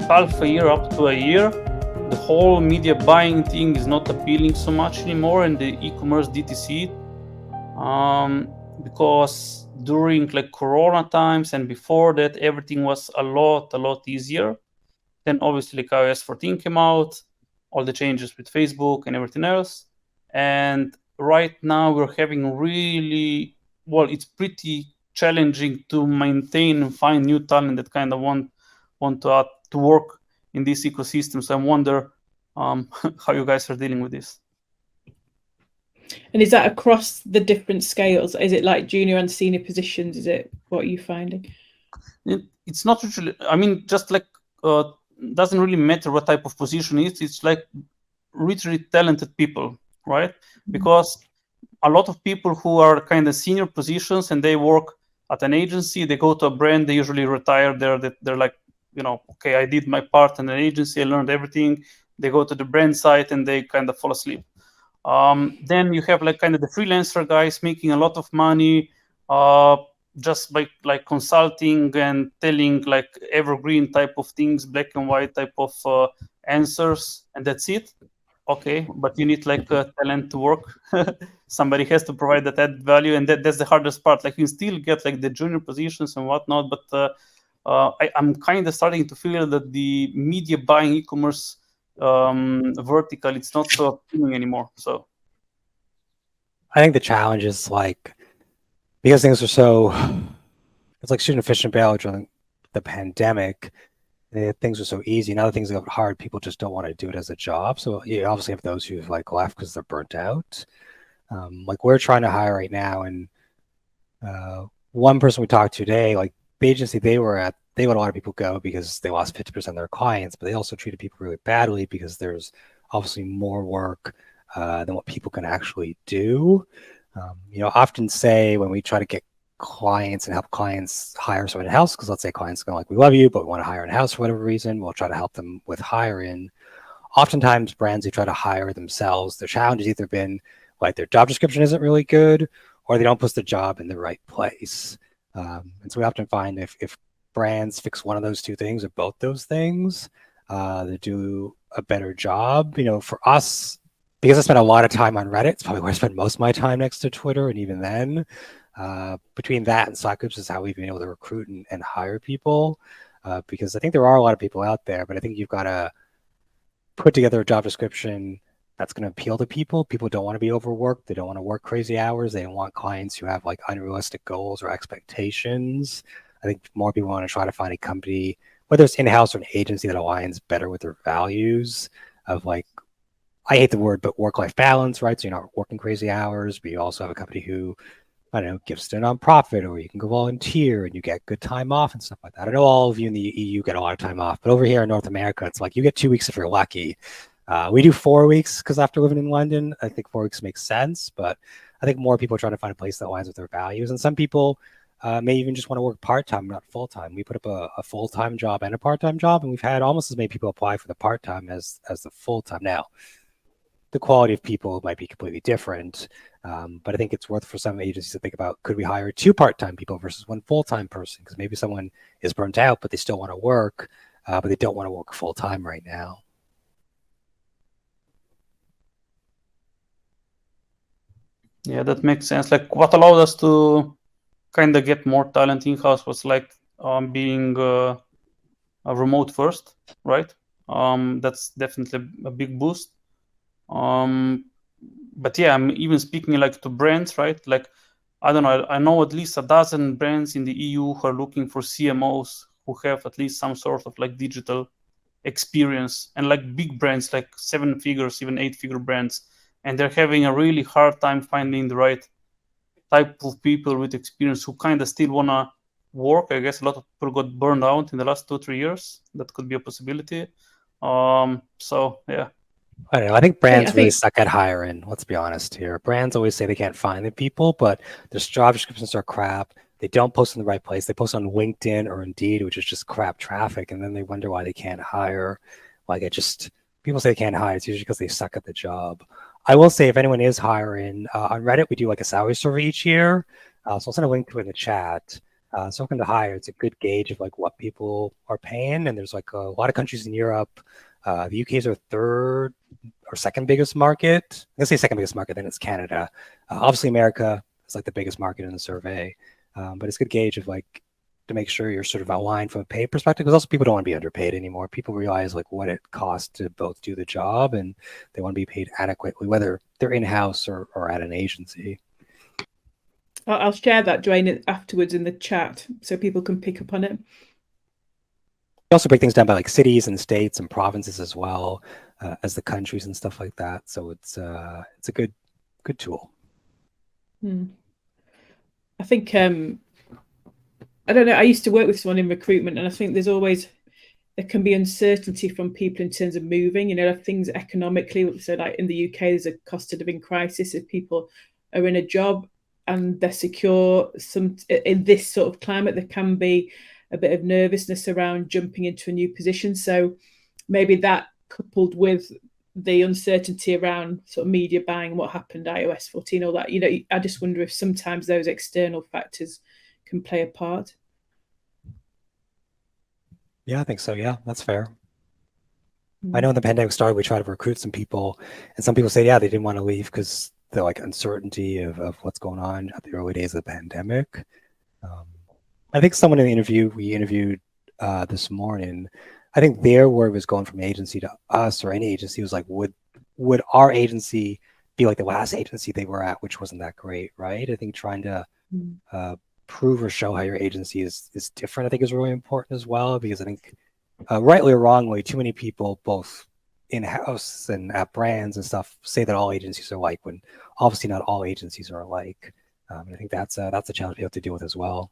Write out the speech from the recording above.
half a year up to a year, the whole media buying thing is not appealing so much anymore in the e-commerce DTC, because during like Corona times and before that, everything was a lot easier. Then obviously like iOS 14 came out, all the changes with Facebook and everything else. And right now we're having really, well, it's pretty challenging to maintain and find new talent that kind of want to work in this ecosystem. So I wonder how you guys are dealing with this. And is that across the different scales? Is it like junior and senior positions? Is it what are you finding? It's not usually, I mean, just like doesn't really matter what type of position it is. It's like really talented people, right? Because a lot of people who are kind of senior positions and they work at an agency, they go to a brand, they usually retire there. They're like, you know, okay, I did my part in an agency, I learned everything. They go to the brand site and they kind of fall asleep. Then you have like kind of the freelancer guys making a lot of money just by like consulting and telling like evergreen type of things, black and white type of answers, and that's it. Okay, but you need like talent to work. Somebody has to provide that added value, and that's the hardest part. Like you still get like the junior positions and whatnot, but I'm kind of starting to feel that the media buying e-commerce vertical, it's not so appealing anymore. So I think the challenge is like, because things are so, it's like shooting a fish and barrel during the pandemic. Things are so easy. Now that things are hard, people just don't want to do it as a job. So you obviously have those who've like left because they're burnt out. Like we're trying to hire right now, and one person we talked to today, like the agency they let a lot of people go because they lost 50% of their clients, but they also treated people really badly because there's obviously more work than what people can actually do. You know, often say when we try to get clients and help clients hire someone in-house, because let's say clients go like, we love you, but we want to hire in-house for whatever reason, we'll try to help them with hiring. Oftentimes brands who try to hire themselves, their challenge has either been like their job description isn't really good, or they don't post the job in the right place. And so we often find if brands fix one of those two things or both those things, they do a better job. You know, for us, because I spend a lot of time on Reddit, it's probably where I spend most of my time next to Twitter, and even then, between that and Slack groups is how we've been able to recruit and hire people, because I think there are a lot of people out there, but I think you've got to put together a job description that's going to appeal to people. People don't want to be overworked. They don't want to work crazy hours. They don't want clients who have like unrealistic goals or expectations. I think more people want to try to find a company, whether it's in-house or an agency, that aligns better with their values of like, I hate the word, but work-life balance, right? So you're not working crazy hours, but you also have a company who, I don't know, gives to a nonprofit, or you can go volunteer and you get good time off and stuff like that. I know all of you in the EU get a lot of time off, but over here in North America, it's like you get 2 weeks if you're lucky. We do 4 weeks because after living in London, I think 4 weeks makes sense, but I think more people are trying to find a place that aligns with their values. And some people may even just want to work part-time, not full-time. We put up a full-time job and a part-time job, and we've had almost as many people apply for the part-time as the full-time. Now, the quality of people might be completely different, but I think it's worth for some agencies to think about, could we hire 2 part-time people versus 1 full-time person? Because maybe someone is burnt out, but they still want to work, but they don't want to work full-time right now. Yeah, that makes sense. Like what allowed us to kind of get more talent in-house was like being a remote first, right? That's definitely a big boost. But yeah, I'm even speaking like to brands, right? Like, I don't know, I know at least a dozen brands in the EU who are looking for CMOs who have at least some sort of like digital experience, and like big brands, like 7 figures, even 8-figure brands. And they're having a really hard time finding the right type of people with experience who kind of still want to work. I guess a lot of people got burned out in the last 2-3 years. That could be a possibility. So yeah. I don't know. I think brands really suck at hiring. Let's be honest here. Brands always say they can't find the people, but their job descriptions are crap. They don't post in the right place. They post on LinkedIn or Indeed, which is just crap traffic, and then they wonder why they can't hire. Like people say they can't hire. It's usually because they suck at the job. I will say, if anyone is hiring on Reddit, we do like a salary survey each year. So I'll send a link to it in the chat. So looking to hire, it's a good gauge of like what people are paying. And there's like a lot of countries in Europe. The UK is our third or second biggest market. Let's say second biggest market, then it's Canada. Obviously, America is like the biggest market in the survey. But it's a good gauge of like to make sure you're sort of aligned from a pay perspective, because also people don't want to be underpaid anymore. People realize like what it costs to both do the job, and they want to be paid adequately, whether they're in-house or at an agency. I'll share that, Dwayne, afterwards in the chat so people can pick up on it. We also break things down by like cities and states and provinces as well as the countries and stuff like that. So it's a good tool. I think I don't know. I used to work with someone in recruitment, and I think there can be uncertainty from people in terms of moving. You know, things economically. So, like in the UK, there's a cost of living crisis. If people are in a job and they're secure, in this sort of climate, there can be a bit of nervousness around jumping into a new position. So maybe that, coupled with the uncertainty around sort of media buying, what happened, iOS 14, all that, you know, I just wonder if sometimes those external factors can play a part. Yeah, I think so. Yeah, that's fair. I know when the pandemic started, we tried to recruit some people, and some people say, yeah, they didn't want to leave because the like uncertainty of what's going on at the early days of the pandemic. I think someone in the interview we interviewed this morning, I think their word was going from agency to us or any agency was like, would our agency be like the last agency they were at, which wasn't that great, right? I think trying to prove or show how your agency is different, I think is really important as well, because I think rightly or wrongly, too many people, both in-house and at brands and stuff, say that all agencies are alike, when obviously not all agencies are alike. And I think that's a challenge we have to deal with as well.